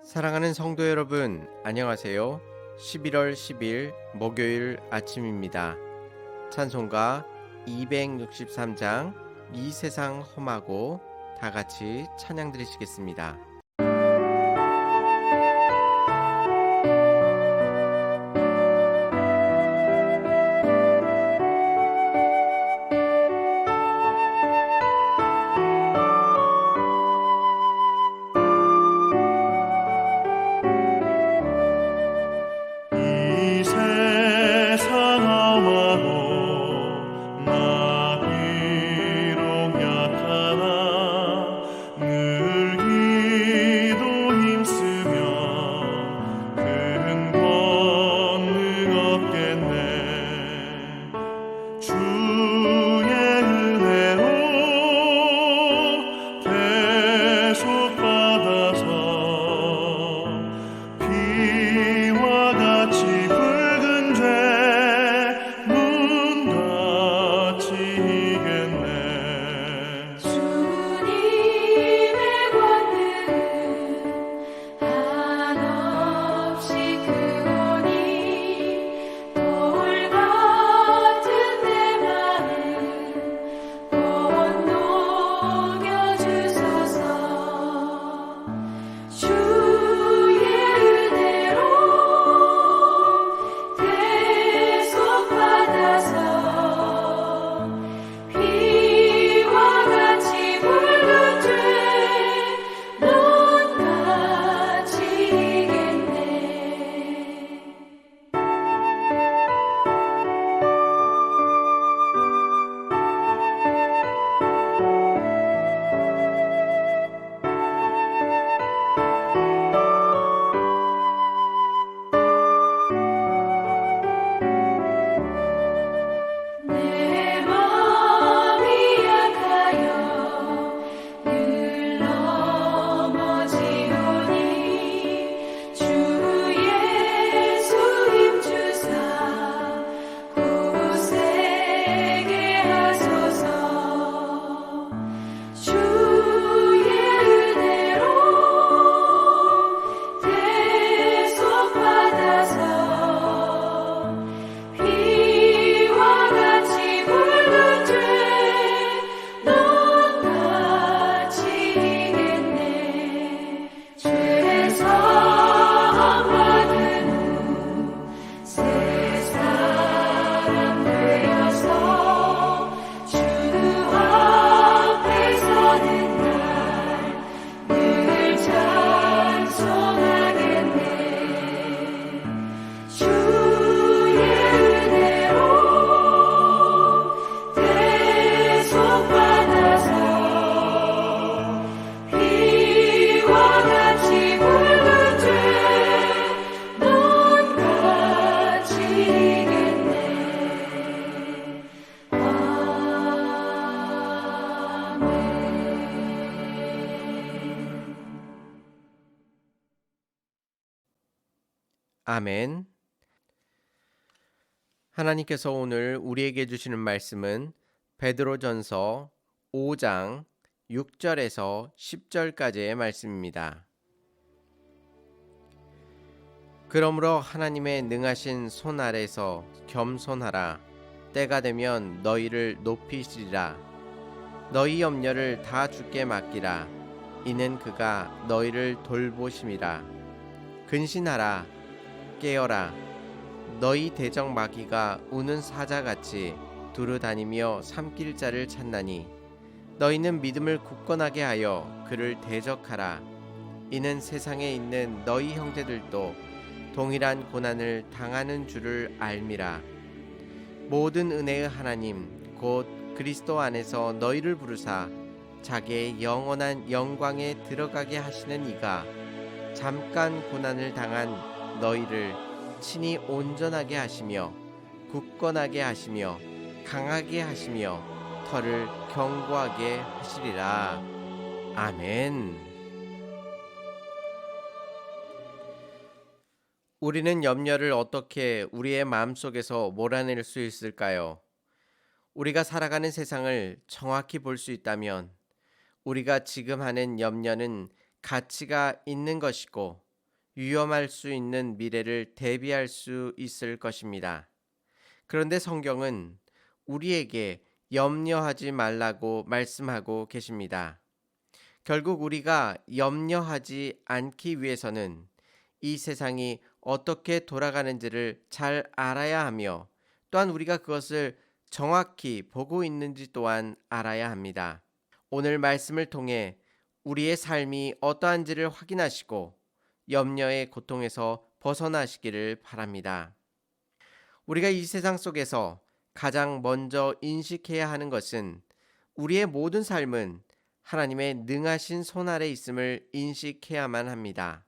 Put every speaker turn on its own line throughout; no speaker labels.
사랑하는 성도 여러분, 안녕하세요. 11월 10일 목요일 아침입니다. 찬송가 263장 이 세상 험하고 다 같이 찬양 드리시겠습니다.
이 세상 험하고 나 비록 약하나 늘 기도 힘쓰며 큰 권능 얻겠네. 주의 은혜로 대속받아서 피와 같이 붉은 죄 눈같이 이겠네.
주님의 권능은 한없이 크오니 돌 같은 내 마음 곧 녹여주소서. 주의 은혜로 대속받아서 피와 같이 붉은 죄 눈같이 이겠네. 내 마음이 약하여 늘 넘어지오니 주 예수 힘주사 굳세게 하소서. 주의 은혜로 대속받아서 피와 같이 붉은 죄 눈같이 이겠네. 죄 사함 받은 후 새 사람 되어서 주 앞에 서는 날 늘 찬송하겠네. 주의 은혜로 대속받아서 피와 같이 붉은 죄 눈같이 이겠네.
아멘. 하나님께서 오늘 우리에게 주시는 말씀은 베드로전서 5장 6절에서 10절까지의 말씀입니다. 그러므로 하나님의 능하신 손 아래서 겸손하라. 때가 되면 너희를 높이시리라. 너희 염려를 다 주께 맡기라. 이는 그가 너희를 돌보심이라. 근신하라. 깨어라. 너희 대적 마귀가 우는 사자같이 두루 다니며 삼킬 자를 찾나니 너희는 믿음을 굳건하게 하여 그를 대적하라. 이는 세상에 있는 너희 형제들도 동일한 고난을 당하는 줄을 알미라. 모든 은혜의 하나님 곧 그리스도 안에서 너희를 부르사 자기의 영원한 영광에 들어가게 하시는 이가 잠깐 고난을 당한 너희를 친히 온전하게 하시며 굳건하게 하시며 강하게 하시며 터를 견고하게 하시리라. 아멘. 우리는 염려를 어떻게 우리의 마음속에서 몰아낼 수 있을까요? 우리가 살아가는 세상을 정확히 볼 수 있다면 우리가 지금 하는 염려는 가치가 있는 것이고 위험할 수 있는 미래를 대비할 수 있을 것입니다. 그런데 성경은 우리에게 염려하지 말라고 말씀하고 계십니다. 결국 우리가 염려하지 않기 위해서는 이 세상이 어떻게 돌아가는지를 잘 알아야 하며 또한 우리가 그것을 정확히 보고 있는지 또한 알아야 합니다. 오늘 말씀을 통해 우리의 삶이 어떠한지를 확인하시고 염려의 고통에서 벗어나시기를 바랍니다. 우리가 이 세상 속에서 가장 먼저 인식해야 하는 것은 우리의 모든 삶은 하나님의 능하신 손 아래 있음을 인식해야만 합니다.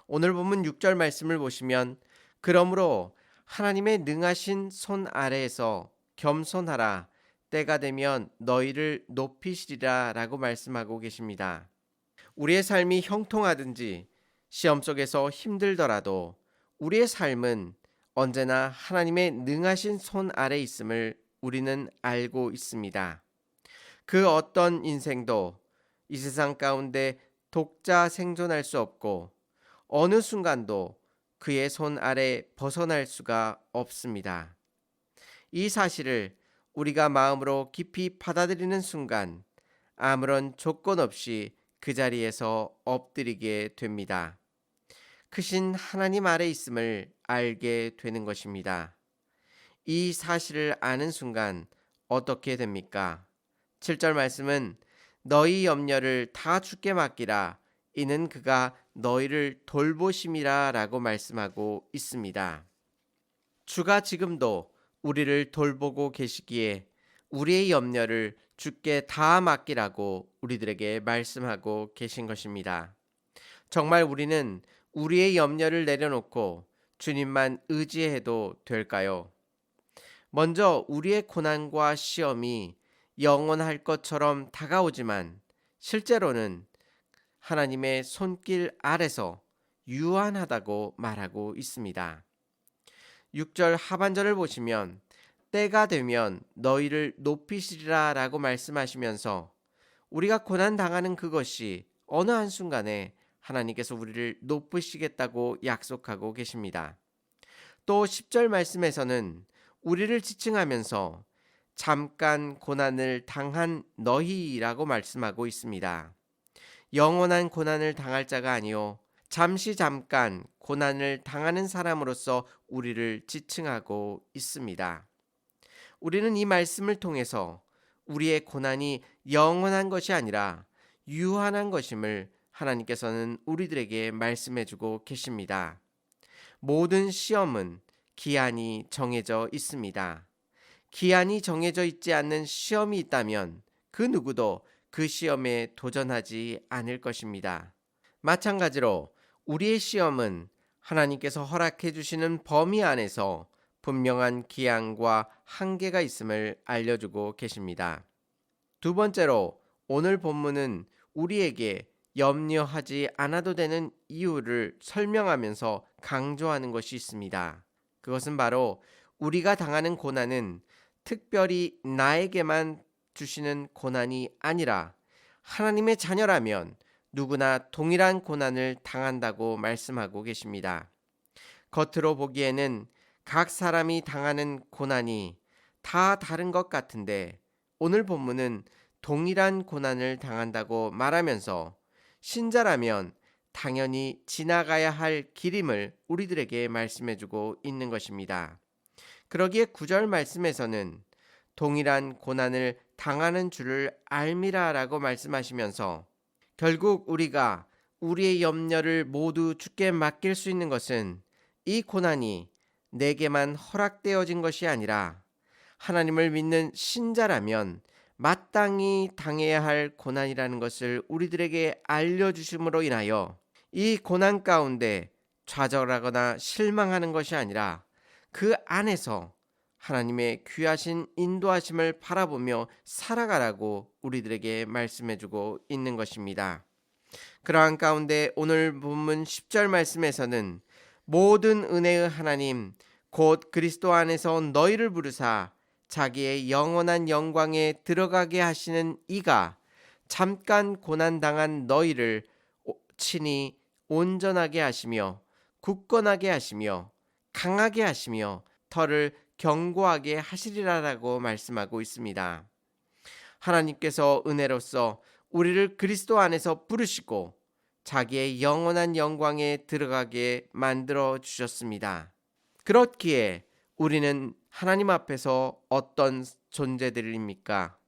오늘 본문 6절 말씀을 보시면 그러므로 하나님의 능하신 손 아래에서 겸손하라 때가 되면 너희를 높이시리라 라고 말씀하고 계십니다. 우리의 삶이 형통하든지 시험 속에서 힘들더라도 우리의 삶은 언제나 하나님의 능하신 손 아래 있음을 우리는 알고 있습니다. 그 어떤 인생도 이 세상 가운데 독자 생존할 수 없고 어느 순간도 그의 손 아래 벗어날 수가 없습니다. 이 사실을 우리가 마음으로 깊이 받아들이는 순간 아무런 조건 없이 그 자리에서 엎드리게 됩니다. 크신 하나님 아래 있음을 알게 되는 것입니다. 이 사실을 아는 순간 어떻게 됩니까? 7절 말씀은 너희 염려를 다 주께 맡기라 이는 그가 너희를 돌보심이라 라고 말씀하고 있습니다. 주가 지금도 우리를 돌보고 계시기에 우리의 염려를 주께 다 맡기라고 우리들에게 말씀하고 계신 것입니다. 정말 우리는 우리의 염려를 내려놓고 주님만 의지해도 될까요? 먼저 우리의 고난과 시험이 영원할 것처럼 다가오지만 실제로는 하나님의 손길 아래서 유한하다고 말하고 있습니다. 6절 하반절을 보시면 때가 되면 너희를 높이시리라 라고 말씀하시면서 우리가 고난 당하는 그것이 어느 한순간에 하나님께서 우리를 높이시겠다고 약속하고 계십니다. 또 10절 말씀에서는 우리를 지칭하면서 잠깐 고난을 당한 너희라고 말씀하고 있습니다. 영원한 고난을 당할 자가 아니요 잠시 잠깐 고난을 당하는 사람으로서 우리를 지칭하고 있습니다. 우리는 이 말씀을 통해서 우리의 고난이 영원한 것이 아니라 유한한 것임을 하나님께서는 우리들에게 말씀해 주고 계십니다. 모든 시험은 기한이 정해져 있습니다. 기한이 정해져 있지 않는 시험이 있다면 그 누구도 그 시험에 도전하지 않을 것입니다. 마찬가지로 우리의 시험은 하나님께서 허락해 주시는 범위 안에서 분명한 기한과 한계가 있음을 알려주고 계십니다. 두 번째로 오늘 본문은 우리에게 염려하지 않아도 되는 이유를 설명하면서 강조하는 것이 있습니다. 그것은 바로 우리가 당하는 고난은 특별히 나에게만 주시는 고난이 아니라 하나님의 자녀라면 누구나 동일한 고난을 당한다고 말씀하고 계십니다. 겉으로 보기에는 각 사람이 당하는 고난이 다 다른 것 같은데 오늘 본문은 동일한 고난을 당한다고 말하면서 신자라면 당연히 지나가야 할 길임을 우리들에게 말씀해주고 있는 것입니다. 그러기에 9절 말씀에서는 동일한 고난을 당하는 줄을 알미라라고 말씀하시면서 결국 우리가 우리의 염려를 모두 주께 맡길 수 있는 것은 이 고난이 내게만 허락되어진 것이 아니라 하나님을 믿는 신자라면 마땅히 당해야 할 고난이라는 것을 우리들에게 알려주심으로 인하여 이 고난 가운데 좌절하거나 실망하는 것이 아니라 그 안에서 하나님의 귀하신 인도하심을 바라보며 살아가라고 우리들에게 말씀해주고 있는 것입니다. 그러한 가운데 오늘 본문 10절 말씀에서는 모든 은혜의 하나님 곧 그리스도 안에서 너희를 부르사 자기의 영원한 영광에 들어가게 하시는 이가 잠깐 고난당한 너희를 친히 온전하게 하시며 굳건하게 하시며 강하게 하시며 털을 견고하게 하시리라라고 말씀하고 있습니다. 하나님께서 은혜로서 우리를 그리스도 안에서 부르시고 자기의 영원한 영광에 들어가게 만들어 주셨습니다. 그렇기에 우리는 하나님 앞에서 어떤 존재들입니까?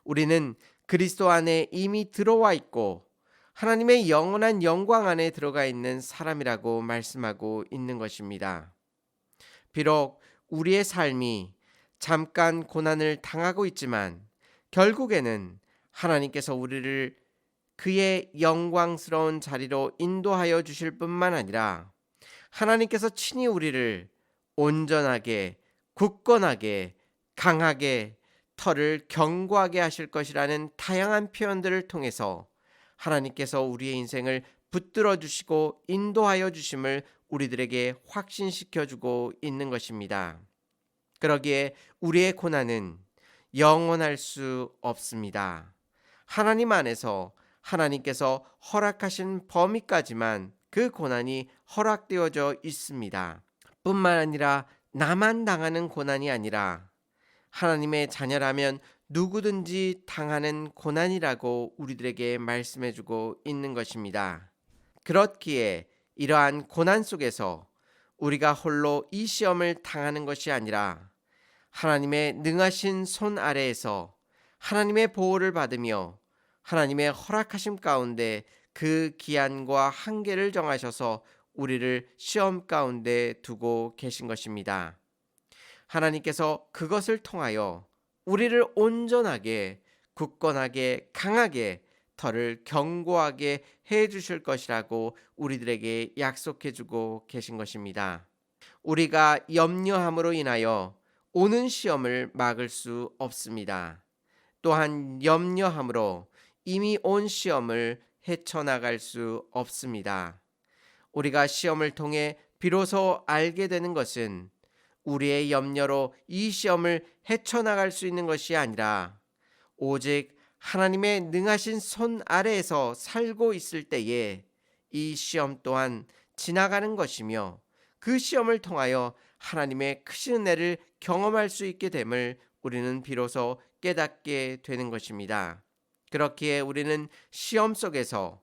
우리는 그리스도 안에 이미 들어와 있고 하나님의 영원한 영광 안에 들어가 있는 사람이라고 말씀하고 있는 것입니다. 비록 우리의 삶이 잠깐 고난을 당하고 있지만 결국에는 하나님께서 우리를 그의 영광스러운 자리로 인도하여 주실 뿐만 아니라 하나님께서 친히 우리를 온전하게, 굳건하게, 강하게, 털을 견고하게 하실 것이라는 다양한 표현들을 통해서 하나님께서 우리의 인생을 붙들어 주시고 인도하여 주심을 우리들에게 확신시켜 주고 있는 것입니다. 그러기에 우리의 고난은 영원할 수 없습니다. 하나님 안에서 하나님께서 허락하신 범위까지만 그 고난이 허락되어져 있습니다. 뿐만 아니라 나만 당하는 고난이 아니라 하나님의 자녀라면 누구든지 당하는 고난이라고 우리들에게 말씀해주고 있는 것입니다. 그렇기에 이러한 고난 속에서 우리가 홀로 이 시험을 당하는 것이 아니라 하나님의 능하신 손 아래에서 하나님의 보호를 받으며 하나님의 허락하심 가운데 그 기한과 한계를 정하셔서 우리를 시험 가운데 두고 계신 것입니다. 하나님께서 그것을 통하여 우리를 온전하게, 굳건하게, 강하게, 털을 견고하게 해 주실 것이라고 우리들에게 약속해 주고 계신 것입니다. 우리가 염려함으로 인하여 오는 시험을 막을 수 없습니다. 또한 염려함으로 이미 온 시험을 헤쳐나갈 수 없습니다. 우리가 시험을 통해 비로소 알게 되는 것은 우리의 염려로 이 시험을 헤쳐나갈 수 있는 것이 아니라 오직 하나님의 능하신 손 아래에서 살고 있을 때에 이 시험 또한 지나가는 것이며 그 시험을 통하여 하나님의 크신 은혜를 경험할 수 있게 됨을 우리는 비로소 깨닫게 되는 것입니다. 그렇기에 우리는 시험 속에서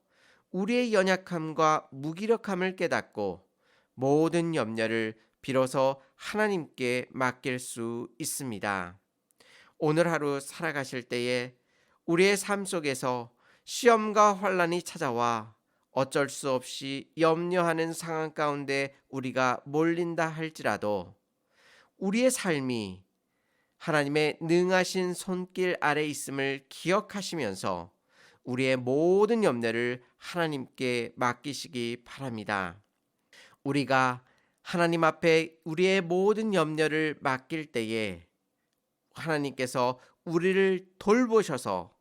우리의 연약함과 무기력함을 깨닫고 모든 염려를 비로소 하나님께 맡길 수 있습니다. 오늘 하루 살아가실 때에 우리의 삶 속에서 시험과 환난이 찾아와 어쩔 수 없이 염려하는 상황 가운데 우리가 몰린다 할지라도 우리의 삶이 하나님의 능하신 손길 아래 있음을 기억하시면서 우리의 모든 염려를 하나님께 맡기시기 바랍니다. 우리가 하나님 앞에 우리의 모든 염려를 맡길 때에 하나님께서 우리를 돌보셔서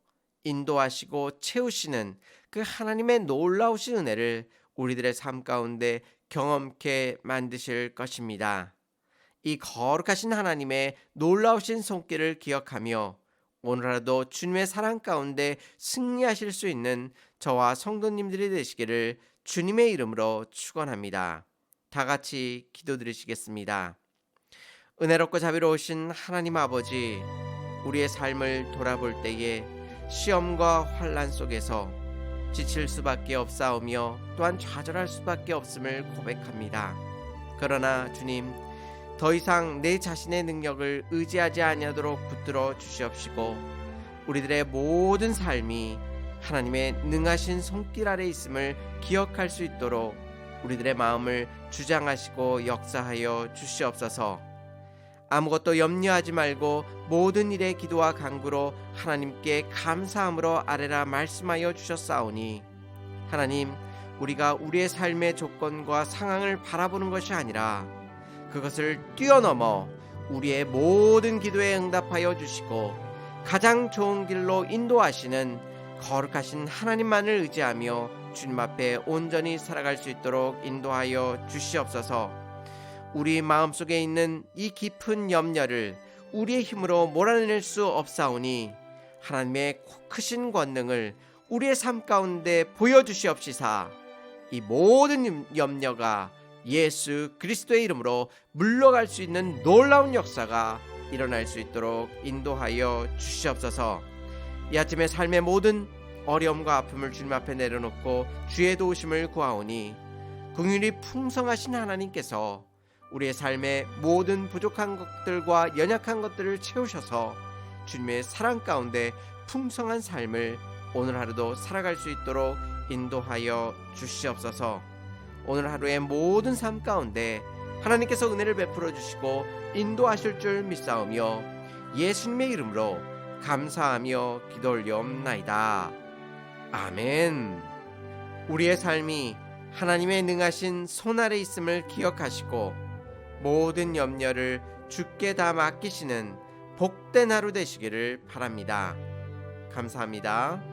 인도하시고 채우시는 그 하나님의 놀라우신 은혜를 우리들의 삶 가운데 경험케 만드실 것입니다. 이 거룩하신 하나님의 놀라우신 손길을 기억하며 오늘 하루도 주님의 사랑 가운데 승리하실 수 있는 저와 성도님들이 되시기를 주님의 이름으로 축원합니다. 다 같이 기도드리시겠습니다. 은혜롭고 자비로우신 하나님 아버지, 우리의 삶을 돌아볼 때에 시험과 환난 속에서 지칠 수밖에 없사오며 또한 좌절할 수밖에 없음을 고백합니다. 그러나 주님, 더 이상 내 자신의 능력을 의지하지 아니하도록 붙들어 주시옵시고 우리들의 모든 삶이 하나님의 능하신 손길 아래 있음을 기억할 수 있도록 우리들의 마음을 주장하시고 역사하여 주시옵소서. 아무것도 염려하지 말고 모든 일에 기도와 간구로 하나님께 감사함으로 아뢰라 말씀하여 주셨사오니 하나님, 우리가 우리의 삶의 조건과 상황을 바라보는 것이 아니라 그것을 뛰어넘어 우리의 모든 기도에 응답하여 주시고 가장 좋은 길로 인도하시는 거룩하신 하나님만을 의지하며 주님 앞에 온전히 살아갈 수 있도록 인도하여 주시옵소서. 우리 마음속에 있는 이 깊은 염려를 우리의 힘으로 몰아낼 수 없사오니 하나님의 크신 권능을 우리의 삶 가운데 보여주시옵시사 이 모든 염려가 예수 그리스도의 이름으로 물러갈 수 있는 놀라운 역사가 일어날 수 있도록 인도하여 주시옵소서. 이 아침에 삶의 모든 어려움과 아픔을 주님 앞에 내려놓고 주의 도우심을 구하오니 긍휼이 풍성하신 하나님께서 우리의 삶의 모든 부족한 것들과 연약한 것들을 채우셔서 주님의 사랑 가운데 풍성한 삶을 오늘 하루도 살아갈 수 있도록 인도하여 주시옵소서. 오늘 하루의 모든 삶 가운데 하나님께서 은혜를 베풀어 주시고 인도하실 줄 믿사오며 예수님의 이름으로 감사하며 기도 올려옵나이다. 아멘. 우리의 삶이 하나님의 능하신 손 아래 있음을 기억하시고 모든 염려를 주께 다 맡기시는 복된 하루 되시기를 바랍니다. 감사합니다.